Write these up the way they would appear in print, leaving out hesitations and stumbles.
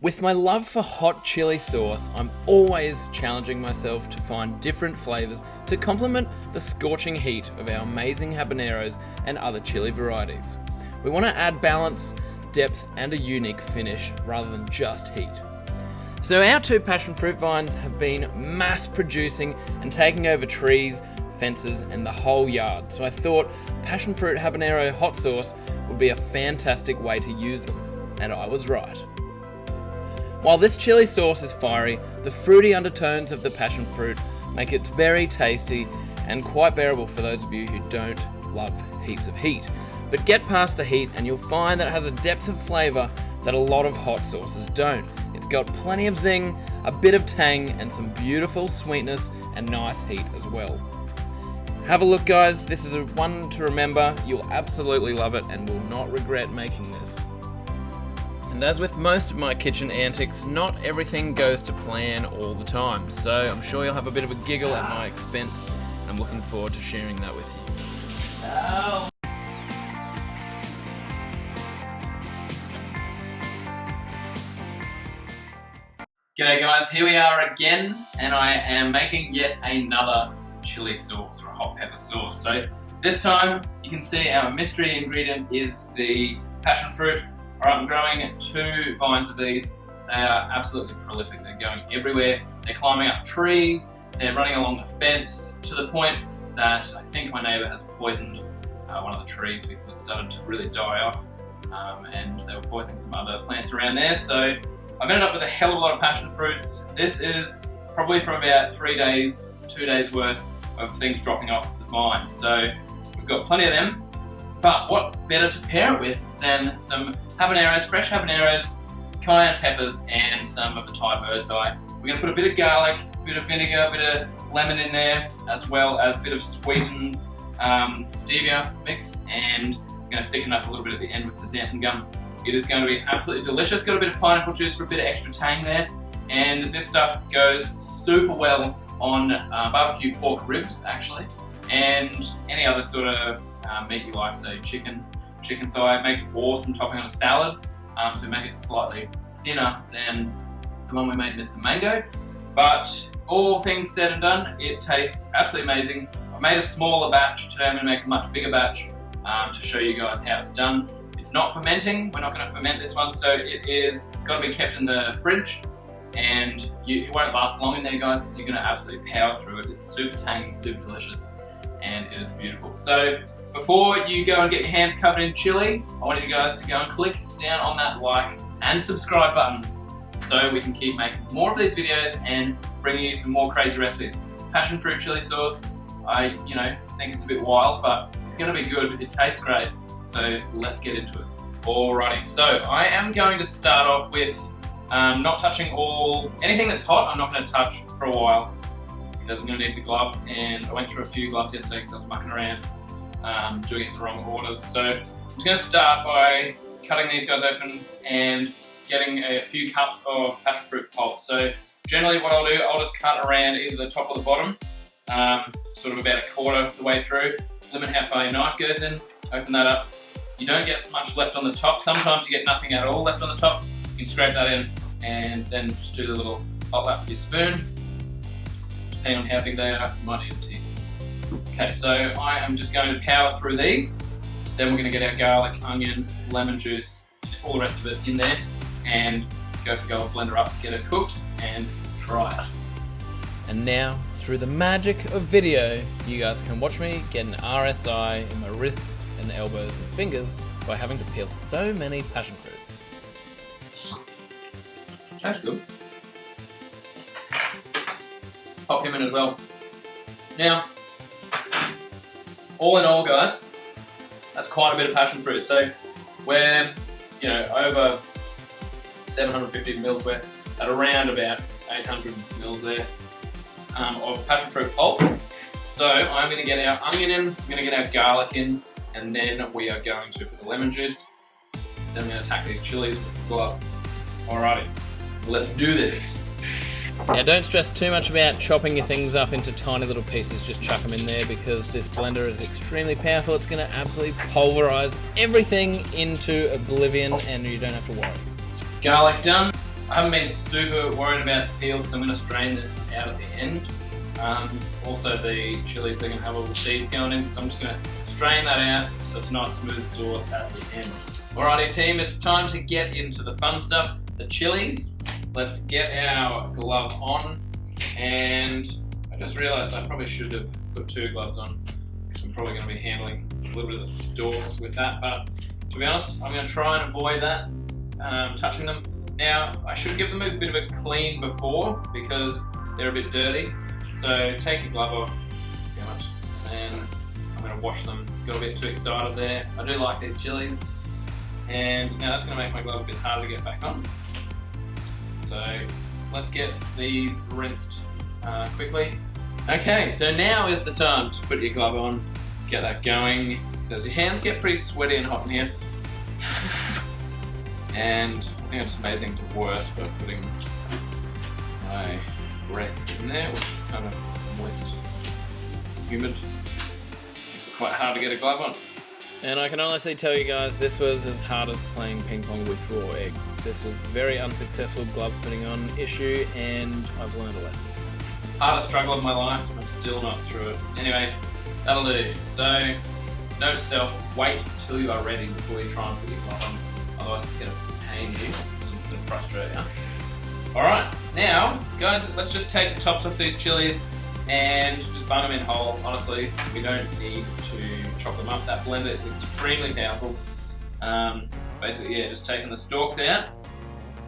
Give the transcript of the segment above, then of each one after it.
With my love for hot chili sauce, I'm always challenging myself to find different flavours to complement the scorching heat of our amazing habaneros and other chili varieties. We want to add balance, depth and a unique finish rather than just heat. So our 2 passion fruit vines have been mass producing and taking over trees, fences and the whole yard, so I thought passion fruit habanero hot sauce would be a fantastic way to use them, and I was right. While this chili sauce is fiery, the fruity undertones of the passion fruit make it very tasty and quite bearable for those of you who don't love heaps of heat. But get past the heat and you'll find that it has a depth of flavour that a lot of hot sauces don't. It's got plenty of zing, a bit of tang and some beautiful sweetness and nice heat as well. Have a look guys, this is one to remember, you'll absolutely love it and will not regret making this. And as with most of my kitchen antics, not everything goes to plan all the time, so I'm sure you'll have a bit of a giggle at my expense, and I'm looking forward to sharing that with you. Oh. G'day guys, here we are again, and I am making yet another chili sauce, or a hot pepper sauce. So this time, you can see our mystery ingredient is the passion fruit. Alright, I'm growing 2 vines of these. They are absolutely prolific. They're going everywhere. They're climbing up trees. They're running along the fence to the point that I think my neighbour has poisoned one of the trees because it started to really die off. And they were poisoning some other plants around there. So I've ended up with a hell of a lot of passion fruits. This is probably from about 3 days, 2 days worth of things dropping off the vine. So we've got plenty of them. But what better to pair it with than some habaneros, fresh habaneros, cayenne peppers, and some of the Thai bird's eye. We're going to put a bit of garlic, a bit of vinegar, a bit of lemon in there, as well as a bit of sweetened stevia mix, and we're going to thicken up a little bit at the end with the xanthan gum. It is going to be absolutely delicious. Got a bit of pineapple juice for a bit of extra tang there, and this stuff goes super well on barbecue pork ribs, actually, and any other sort of meat you like, so chicken thigh. It makes awesome topping on a salad, so make it slightly thinner than the one we made with the mango. But all things said and done, it tastes absolutely amazing. I've made a smaller batch. Today I'm going to make a much bigger batch to show you guys how it's done. It's not fermenting. We're not going to ferment this one, so it is got to be kept in the fridge, and it won't last long in there, guys, because you're going to absolutely power through it. It's super tangy, super delicious, and it is beautiful. So before you go and get your hands covered in chili, I want you guys to go and click down on that like and subscribe button so we can keep making more of these videos and bringing you some more crazy recipes. Passion fruit chili sauce, I think it's a bit wild, but it's going to be good. It tastes great, so let's get into it. Alrighty, so I am going to start off with not touching anything that's hot. I'm not going to touch for a while because I'm going to need the glove, and I went through a few gloves yesterday because I was mucking around. Doing it in the wrong orders. So I'm just going to start by cutting these guys open and getting a few cups of passion fruit pulp. So generally what I'll do, I'll just cut around either the top or the bottom, sort of about a quarter of the way through. Limit how far your knife goes in, open that up. You don't get much left on the top. Sometimes you get nothing at all left on the top. You can scrape that in and then just do the little hot lap with your spoon. Depending on how big they are, you might need a teaspoon. Okay, so I am just going to power through these. Then we're going to get our garlic, onion, lemon juice, all the rest of it in there, and go blender up, get it cooked, and try it. And now, through the magic of video, you guys can watch me get an RSI in my wrists and elbows and fingers by having to peel so many passion fruits. Tastes good. Pop him in as well. Now, all in all, guys, that's quite a bit of passion fruit. So we're, over 750 mils. We're at around about 800 mils there of passion fruit pulp. So I'm going to get our onion in, I'm going to get our garlic in, and then we are going to put the lemon juice. Then I'm going to attack these chilies with the glove. Alrighty, let's do this. Now don't stress too much about chopping your things up into tiny little pieces, just chuck them in there because this blender is extremely powerful. It's going to absolutely pulverize everything into oblivion and you don't have to worry. Garlic done, I haven't been super worried about the peel, so I'm going to strain this out at the end. Also the chilies, they're going to have all the seeds going in, so I'm just going to strain that out so it's a nice smooth sauce at the end. Alrighty team, it's time to get into the fun stuff, the chilies. Let's get our glove on, and I just realised I probably should have put 2 gloves on because I'm probably going to be handling a little bit of the stalks with that, but to be honest, I'm going to try and avoid that, touching them. Now, I should give them a bit of a clean before because they're a bit dirty. So take your glove off, and I'm going to wash them. Got a bit too excited there. I do like these chilies, and now that's going to make my glove a bit harder to get back on. So let's get these rinsed quickly. Okay, so now is the time to put your glove on, get that going, because your hands get pretty sweaty and hot in here. And I think I just made things worse by putting my breath in there, which is kind of moist, humid. Makes it quite hard to get a glove on. And I can honestly tell you guys, this was as hard as playing ping pong with raw eggs. This was very unsuccessful glove putting on issue, and I've learned a lesson. Hardest struggle of my life, and I'm still not through it. Anyway, that'll do. So, note to self, wait till you are ready before you try and put your glove on. Otherwise it's going to pain you, and it's going to frustrate you. Alright, now, guys, let's just take the tops off these chilies and just bung them in whole. Honestly, we don't need to chop them up. That blender is extremely powerful. Basically, yeah, just taking the stalks out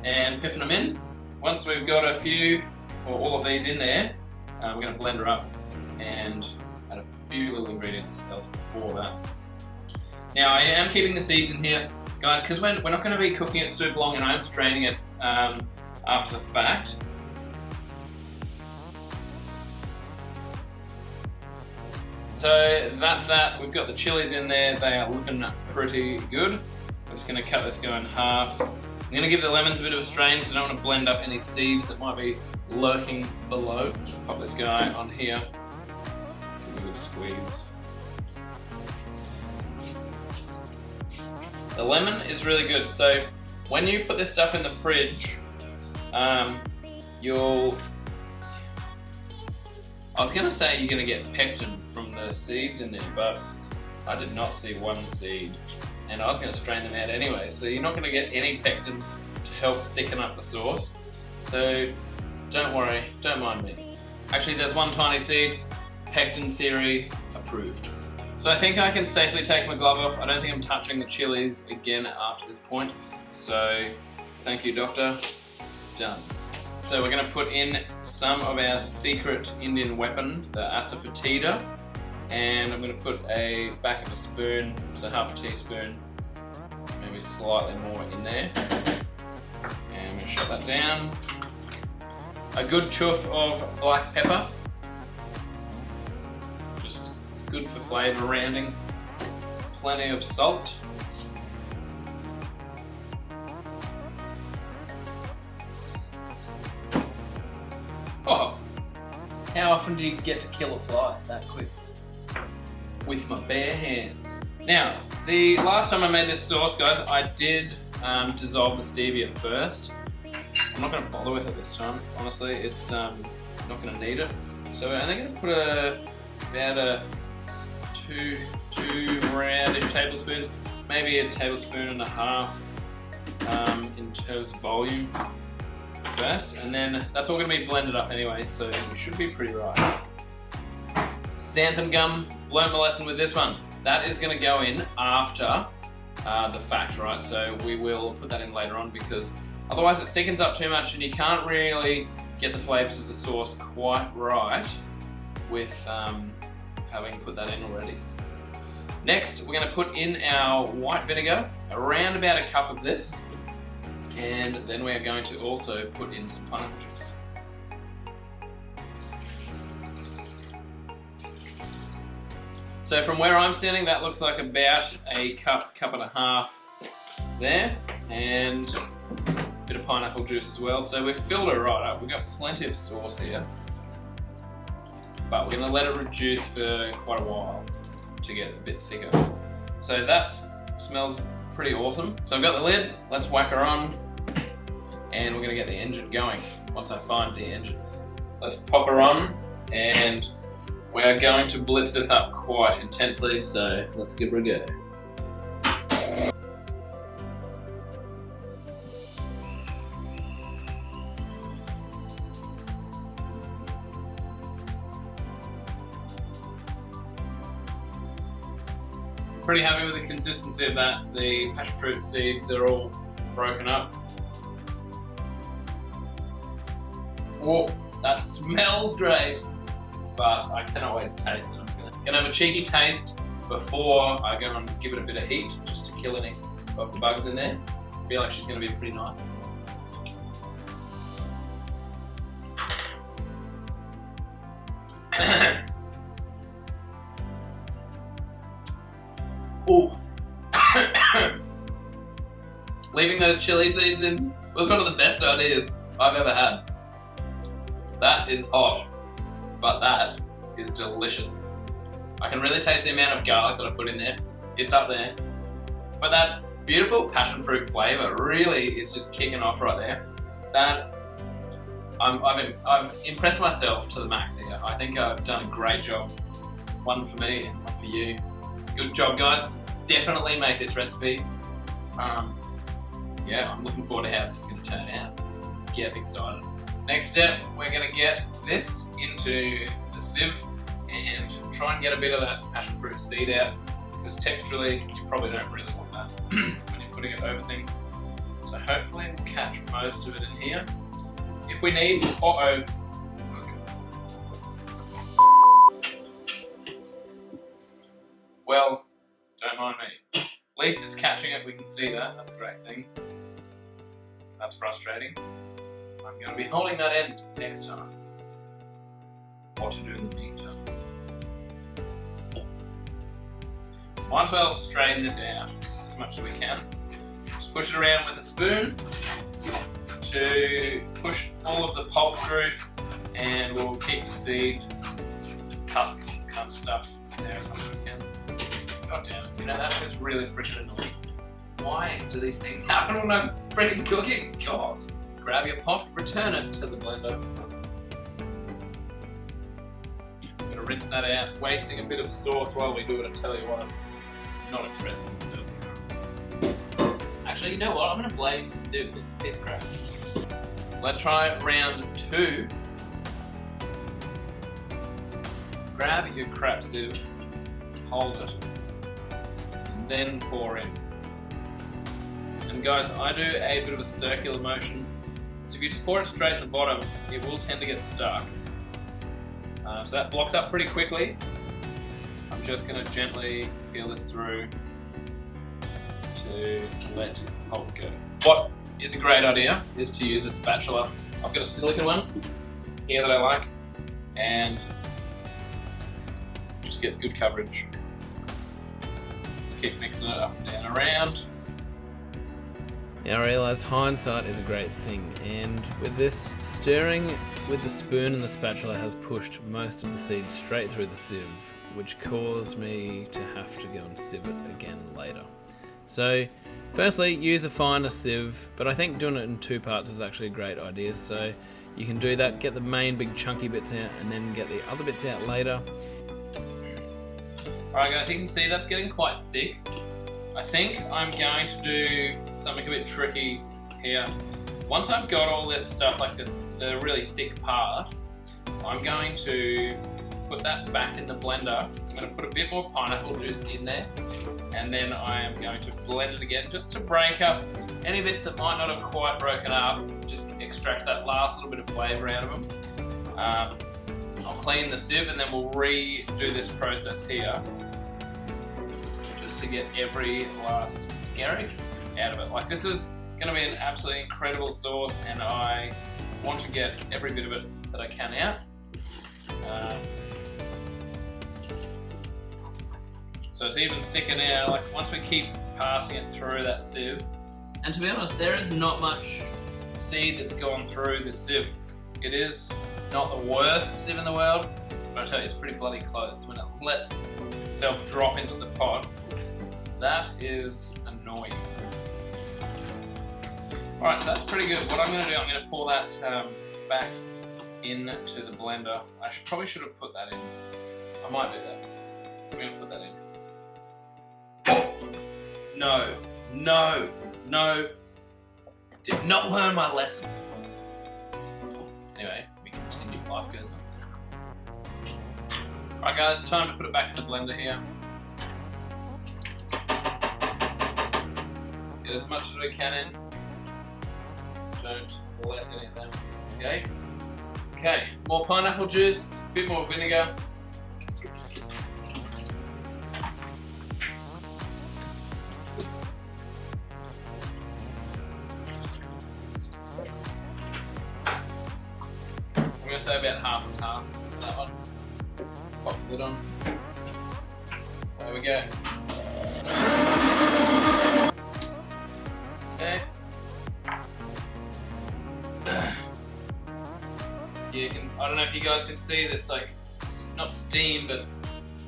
and piffing them in. Once we've got a few, or all of these in there, we're going to blend her up and add a few little ingredients else before that. Now, I am keeping the seeds in here, guys, because we're not going to be cooking it super long, and I am straining it after the fact. So that's that. We've got the chilies in there. They are looking pretty good. I'm just going to cut this guy in half. I'm going to give the lemons a bit of a strain because I don't want to blend up any seeds that might be lurking below. Pop this guy on here. Give it a good squeeze. The lemon is really good. So when you put this stuff in the fridge, I was going to say you're going to get pectin from the seeds in there, but I did not see one seed, and I was going to strain them out anyway, so you're not going to get any pectin to help thicken up the sauce. So don't worry, don't mind me. Actually, there's one tiny seed. Pectin theory approved. So I think I can safely take my glove off. I don't think I'm touching the chilies again after this point. So thank you, doctor. Done. So we're going to put in some of our secret Indian weapon, the Asafoetida, and I'm going to put a back of a spoon, so half a teaspoon, maybe slightly more in there. And I'm going to shut that down. A good chuff of black pepper, just good for flavour rounding. Plenty of salt. Oh, how often do you get to kill a fly that quick? With my bare hands. Now, the last time I made this sauce, guys, I did dissolve the stevia first. I'm not going to bother with it this time, honestly. It's not going to need it. So we're only going to put about two roundish tablespoons, maybe a tablespoon and a half in terms of volume first, and then that's all going to be blended up anyway, so we should be pretty right. Xanthan gum, learned my lesson with this one. That is going to go in after the fact, right? So we will put that in later on because otherwise it thickens up too much and you can't really get the flavours of the sauce quite right with having put that in already. Next, we're going to put in our white vinegar, around about a cup of this. And then we're going to also put in some pineapple juice. So from where I'm standing, that looks like about a cup and a half there, and a bit of pineapple juice as well. So we've filled it right up. We've got plenty of sauce here, but we're going to let it reduce for quite a while to get a bit thicker. So that smells pretty awesome. So I've got the lid. Let's whack her on. and we're going to get the engine going once I find the engine. Let's pop her on, and we are going to blitz this up quite intensely, so let's give her a go. Pretty happy with the consistency of that. The passion fruit seeds are all broken up. Oh, that smells great, but I cannot wait to taste it. I'm gonna have a cheeky taste before I go and give it a bit of heat, just to kill any of the bugs in there. I feel like she's gonna be pretty nice. Ooh. Leaving those chili seeds in was one of the best ideas I've ever had. That is hot, but that is delicious. I can really taste the amount of garlic that I put in there. It's up there. But that beautiful passion fruit flavour really is just kicking off right there. That I've impressed myself to the max here. I think I've done a great job. One for me and one for you. Good job, guys. Definitely make this recipe. Yeah, I'm looking forward to how this is going to turn out. Get excited. Next step, we're going to get this into the sieve and try and get a bit of that passion fruit seed out, because texturally you probably don't really want that when you're putting it over things. So hopefully we'll catch most of it in here. If we need, well, don't mind me. At least it's catching it, we can see that, that's a great thing. That's frustrating. I'm going to be holding that end next time. What to do in the meantime. Might as well strain this out as much as we can. Just push it around with a spoon to push all of the pulp through, and we'll keep the seed, husk kind of stuff there as much as we can. God damn it, you know, that is really freaking annoying. Why do these things happen when I'm freaking cooking? God. Grab your pot, return it to the blender. I'm gonna rinse that out, wasting a bit of sauce while we do it, I tell you what. I'm not impressed with myself. Actually, you know what? I'm gonna blame the sieve, it's a piece of crap. Let's try round 2. Grab your crap sieve, hold it, and then pour in. And guys, I do a bit of a circular motion. So if you just pour it straight in the bottom, it will tend to get stuck. So that blocks up pretty quickly. I'm just going to gently peel this through to let pulp go. What is a great idea is to use a spatula. I've got a silicone one here that I like, and just gets good coverage. Just keep mixing it up and down around. Now I realise hindsight is a great thing, and with this, stirring with the spoon and the spatula has pushed most of the seeds straight through the sieve, which caused me to have to go and sieve it again later. So firstly, use a finer sieve, but I think doing it in 2 parts was actually a great idea, so you can do that, get the main big chunky bits out and then get the other bits out later. Alright guys, you can see that's getting quite thick. I think I'm going to do something a bit tricky here. Once I've got all this stuff, like the really thick part, I'm going to put that back in the blender. I'm going to put a bit more pineapple juice in there, and then I am going to blend it again just to break up any bits that might not have quite broken up, just extract that last little bit of flavour out of them. I'll clean the sieve and then we'll redo this process here, to get every last skerrick out of it. Like, this is going to be an absolutely incredible sauce, and I want to get every bit of it that I can out. So it's even thicker now, like once we keep passing it through that sieve. And to be honest, there is not much seed that's gone through this sieve. It is not the worst sieve in the world, but I tell you, it's pretty bloody close. When it lets itself drop into the pot, that is annoying. Alright, so that's pretty good. What I'm going to do, I'm going to pour that back into the blender. I probably should have put that in. I might do that. I'm going to put that in. Oh! No. Did not learn my lesson. Anyway, we continue. Life goes on. Alright guys, time to put it back in the blender here. Get as much as we can in. Don't let any of them escape. Okay, more pineapple juice, a bit more vinegar. I'm going to say about half and half for that one. Pop the lid on. There we go. Okay. You can, I don't know if you guys can see this, like, not steam, but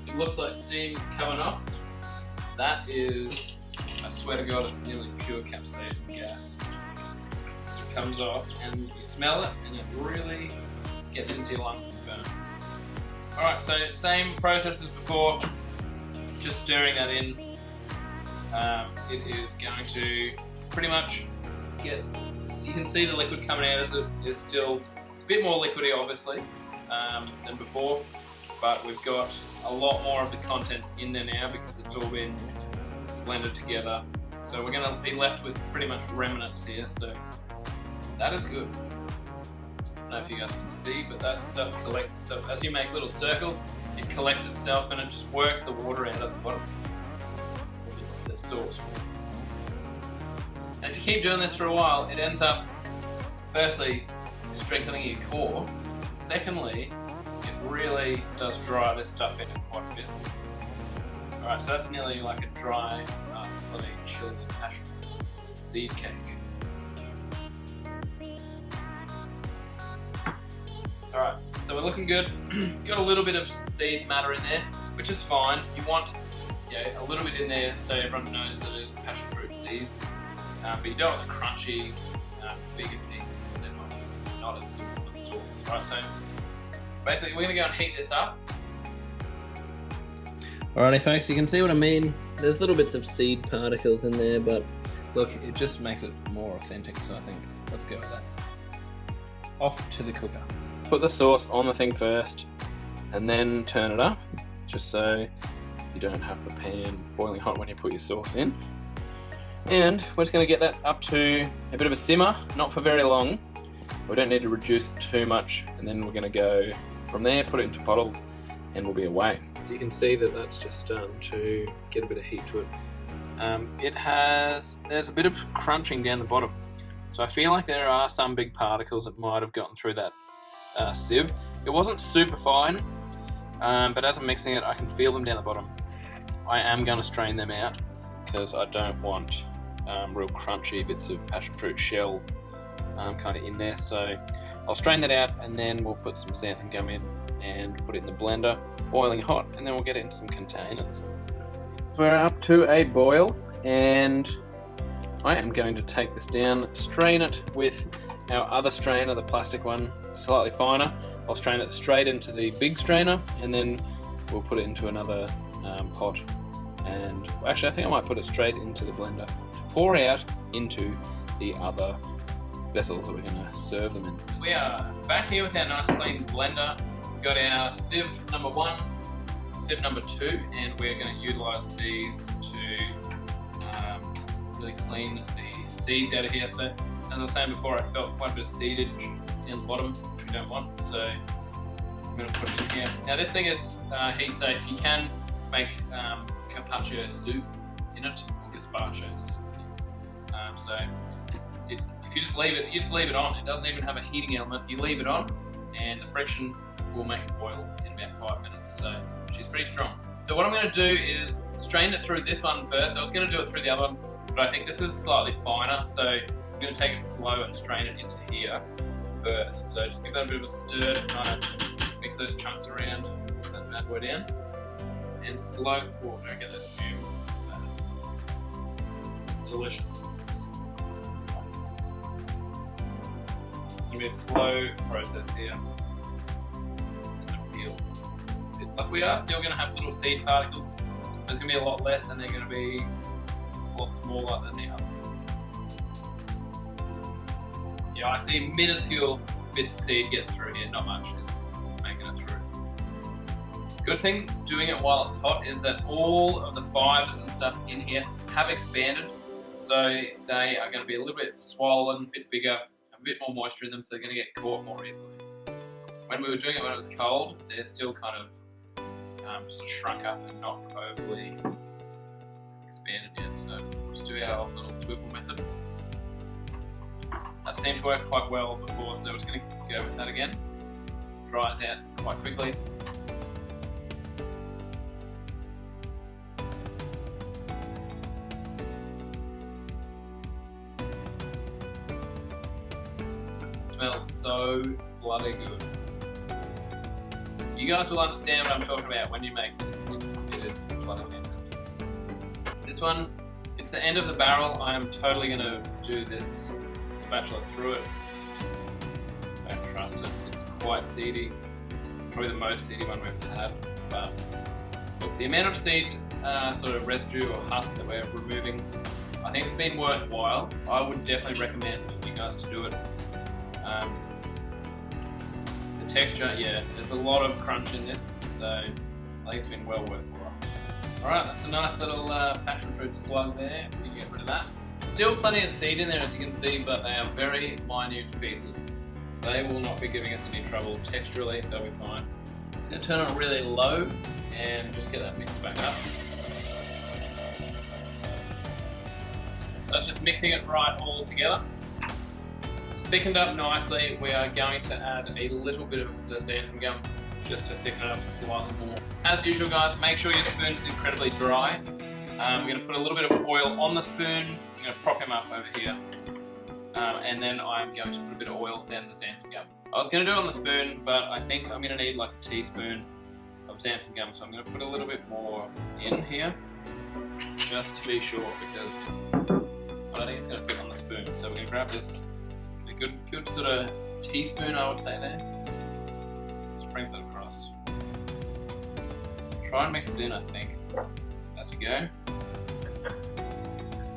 it looks like steam coming off. That is, I swear to God, it's nearly pure capsaicin gas. It comes off and you smell it and it really gets into your lungs and burns. Alright, so same process as before, just stirring that in. It is going to pretty much get, you can see the liquid coming out as it is still a bit more liquidy obviously than before, but we've got a lot more of the contents in there now because it's all been blended together. So we're going to be left with pretty much remnants here, so that is good. I don't know if you guys can see, but that stuff collects itself. As you make little circles, it collects itself and it just works the water out at the bottom of the sauce. And if you keep doing this for a while, it ends up, firstly, strengthening your core. Secondly, it really does dry this stuff in quite a bit. Alright, so that's nearly like a dry, splitting chili passion seed cake. Alright, so we're looking good. Got a little bit of seed matter in there, which is fine. You want a little bit in there so everyone knows that it is passion fruit seeds. But you don't want the crunchy, bigger pieces. They're not as good for the sauce. Right, so basically we're going to go and heat this up. Alrighty folks, you can see what I mean. There's little bits of seed particles in there, but look, it just makes it more authentic, so I think let's go with that. Off to the cooker. Put the sauce on the thing first, and then turn it up, just so you don't have the pan boiling hot when you put your sauce in. And we're just going to get that up to a bit of a simmer, not for very long. We don't need to reduce it too much, and then we're going to go from there, put it into bottles, and we'll be away. So you can see that that's just starting to get a bit of heat to it. There's a bit of crunching down the bottom. So I feel like there are some big particles that might have gotten through that sieve. It wasn't super fine, but as I'm mixing it, I can feel them down the bottom. I am going to strain them out because I don't want real crunchy bits of passion fruit shell kind of in there. So I'll strain that out, and then we'll put some xanthan gum in and put it in the blender, boiling hot, and then we'll get it into some containers. We're up to a boil, and I am going to take this down, strain it with our other strainer, the plastic one, slightly finer. I'll strain it straight into the big strainer, and then we'll put it into another pot. And actually, I think I might put it straight into the blender to pour out into the other vessels that we're going to serve them in. We are back here with our nice clean blender. We've got our sieve number 1, sieve number 2, and we're going to utilise these to really clean the seeds out of here. So, as I was saying before, I felt quite a bit of seedage in the bottom, which we don't want. So, I'm going to put it in here. Now, this thing is heat safe. You can make carpaccio soup in it, or gazpacho soup. If you just leave it on. It doesn't even have a heating element. You leave it on, and the friction will make it boil in about 5 minutes. So she's pretty strong. So what I'm going to do is strain it through this one first. I was going to do it through the other one, but I think this is slightly finer. So I'm going to take it slow and strain it into here first. So just give that a bit of a stir to kind of mix those chunks around. Put that bad boy down. And slow. Oh, don't get those fumes. It's bad. It's delicious. gonna be a slow process here. Peel. Like we are still gonna have little seed particles. There's gonna be a lot less, and they're gonna be a lot smaller than the other ones. Yeah, I see minuscule bits of seed getting through here. Not much is making it through. Good thing doing it while it's hot is that all of the fibres and stuff in here have expanded, so they are going to be a little bit swollen, a bit bigger, a bit more moisture in them, so they're going to get caught more easily. When we were doing it when it was cold, they're still kind of sort of shrunk up and not overly expanded yet. So we'll just do our little swivel method. That seemed to work quite well before, so we're just going to go with that again. Dries out quite quickly. Smells so bloody good. You guys will understand what I'm talking about when you make this. It is bloody fantastic. This one, it's the end of the barrel. I am totally going to do this spatula through it. Don't trust it. It's quite seedy. Probably the most seedy one we've had. But look, the amount of seed sort of residue or husk that we're removing, I think it's been worthwhile. I would definitely recommend you guys to do it. The texture, yeah, there's a lot of crunch in this, so I think it's been well worthwhile. Alright, that's a nice little passion fruit slug there. You can get rid of that. Still plenty of seed in there, as you can see, but they are very minute pieces, so they will not be giving us any trouble texturally. They'll be fine. Just going to turn it really low and just get that mixed back up. That's just mixing it right all together. Thickened up nicely. We are going to add a little bit of the xanthan gum just to thicken it up slightly more. As usual guys, make sure your spoon is incredibly dry. We're going to put a little bit of oil on the spoon. I'm going to prop him up over here. And then I'm going to put a bit of oil, then the xanthan gum. I was going to do it on the spoon, but I think I'm going to need like a teaspoon of xanthan gum, so I'm going to put a little bit more in here, just to be sure, because I don't think it's going to fit on the spoon. So we're going to grab this. Good sort of teaspoon, I would say there. Sprinkle it across. Try and mix it in, I think, as you go.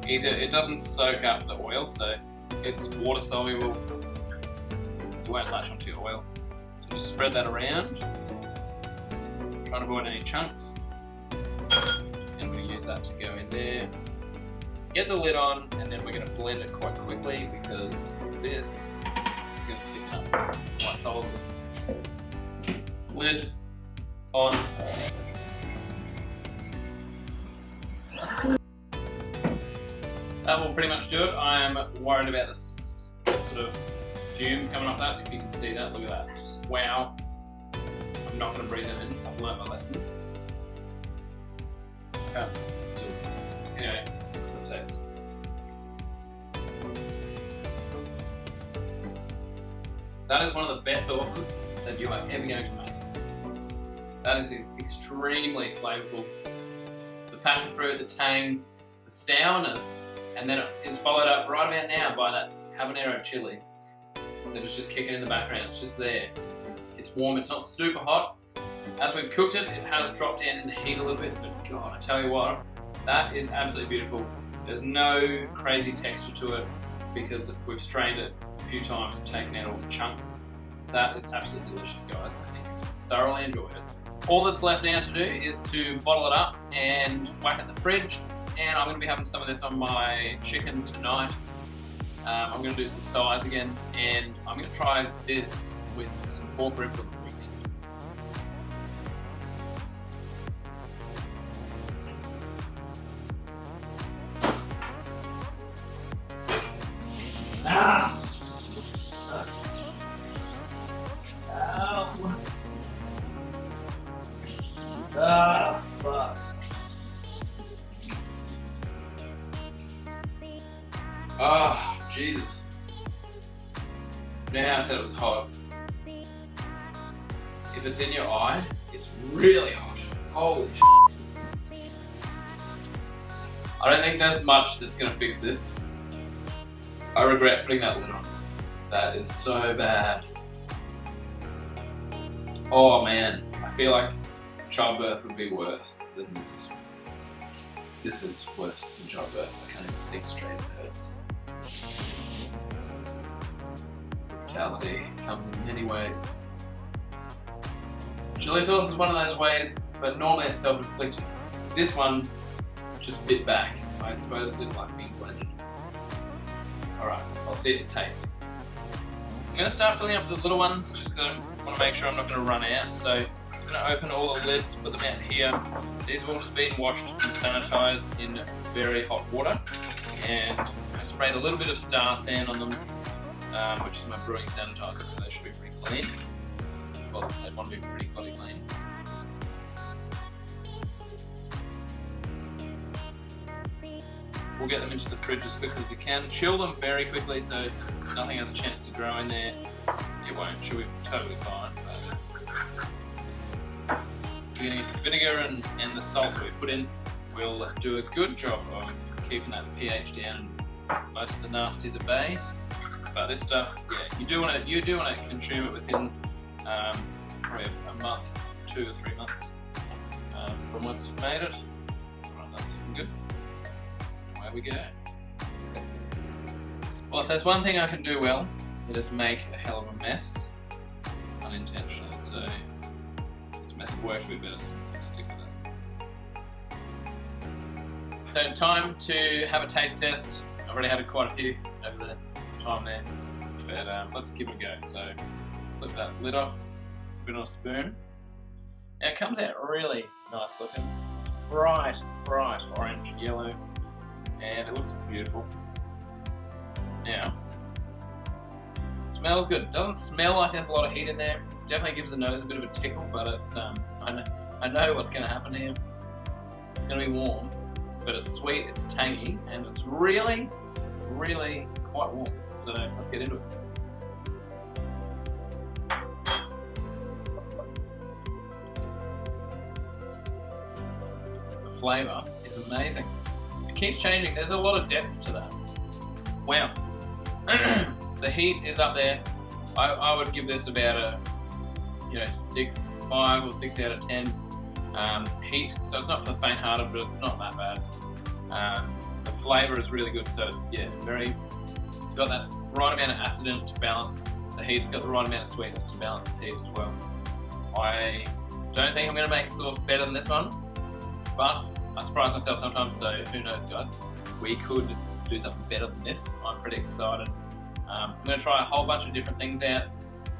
It doesn't soak up the oil, so it's water soluble. It won't latch onto your oil. So just spread that around. Try and avoid any chunks. And we're going to use that to go in there. Get the lid on, and then we're going to blend it quite quickly because this is going to thicken up this white solid. Lid on. That will pretty much do it. I am worried about the sort of fumes coming off that. If you can see that, look at that. Wow. I'm not going to breathe them in. I've learnt my lesson. Okay. Still. Anyway. Taste. That is one of the best sauces that you are ever going to make. That is extremely flavourful. The passion fruit, the tang, the sourness, and then it is followed up right about now by that habanero chili that is just kicking in the background. It's just there. It's warm, it's not super hot. As we've cooked it, it has dropped down in the heat a little bit, but God, I tell you what, that is absolutely beautiful. There's no crazy texture to it because we've strained it a few times and taken out all the chunks. That is absolutely delicious, guys. I think you thoroughly enjoy it. All that's left now to do is to bottle it up and whack it in the fridge. And I'm going to be having some of this on my chicken tonight. I'm going to do some thighs again, and I'm going to try this with some pork ribs on the weekend. Ah! Ow! Ah, fuck. Oh, Jesus. You know how I said it was hot? If it's in your eye, it's really hot. Holy shit. I don't think there's much that's going to fix this. I regret putting that lid on. That is so bad. Oh man, I feel like childbirth would be worse than this. This is worse than childbirth. I can't even think straight, it hurts. Brutality comes in many ways. Chili sauce is one of those ways, but normally it's self-inflicted. This one just bit back. I suppose it didn't like being blended. Alright, I'll see it taste. I'm going to start filling up the little ones just because I want to make sure I'm not going to run out. So I'm going to open all the lids, put them out here. These have all just been washed and sanitized in very hot water. And I sprayed a little bit of Star San on them, which is my brewing sanitizer, so they should be pretty clean. Well, they want to be pretty clean. We'll get them into the fridge as quickly as you can. Chill them very quickly so nothing has a chance to grow in there. It won't, she'll be totally fine. But the vinegar and the salt that we put in will do a good job of keeping that pH down and most of the nasties at bay. But this stuff, yeah, you do want to consume it within probably a month, 2 or 3 months from once you've made it. Right, that's looking good. Away we go. Well, if there's one thing I can do well, it is make a hell of a mess, unintentionally. So this method worked a bit better, so I'm going to stick with it. So time to have a taste test. I've already had quite a few over the time there, but let's give it a go. So slip that lid off, put it on a spoon. Now it comes out really nice looking. It's bright orange yellow, and it looks beautiful. Now, it smells good. It doesn't smell like there's a lot of heat in there. Definitely gives the nose a bit of a tickle, but it's I know what's going to happen here. It's going to be warm, but it's sweet, it's tangy, and it's really quite warm. So let's get into it. The flavour is amazing. It keeps changing. There's a lot of depth to that. Wow. The heat is up there. I would give this about a 5 or 6 out of 10 heat. So it's not for the faint-hearted, but it's not that bad. The flavour is really good. So it's it's got that right amount of acid in it to balance the heat. It's got the right amount of sweetness to balance the heat as well. I don't think I'm going to make a sauce better than this one, but I surprise myself sometimes. So who knows, guys? We could do something better than this. I'm pretty excited. I'm going to try a whole bunch of different things out.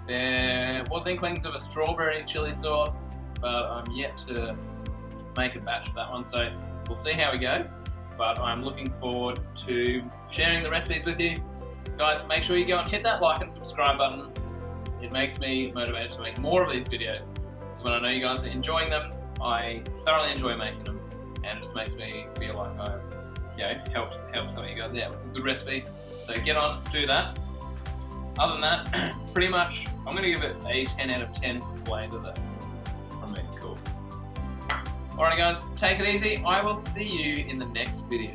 There was inklings of a strawberry chili sauce, but I'm yet to make a batch of that one, so we'll see how we go. But I'm looking forward to sharing the recipes with you. Guys, make sure you go and hit that like and subscribe button. It makes me motivated to make more of these videos, because when I know you guys are enjoying them, I thoroughly enjoy making them, and it just makes me feel like I've helped some of you guys out with a good recipe. So get on, do that. Other than that, pretty much, I'm going to give it a 10 out of 10 for flavour though, from me, of course. Alright guys, take it easy. I will see you in the next video.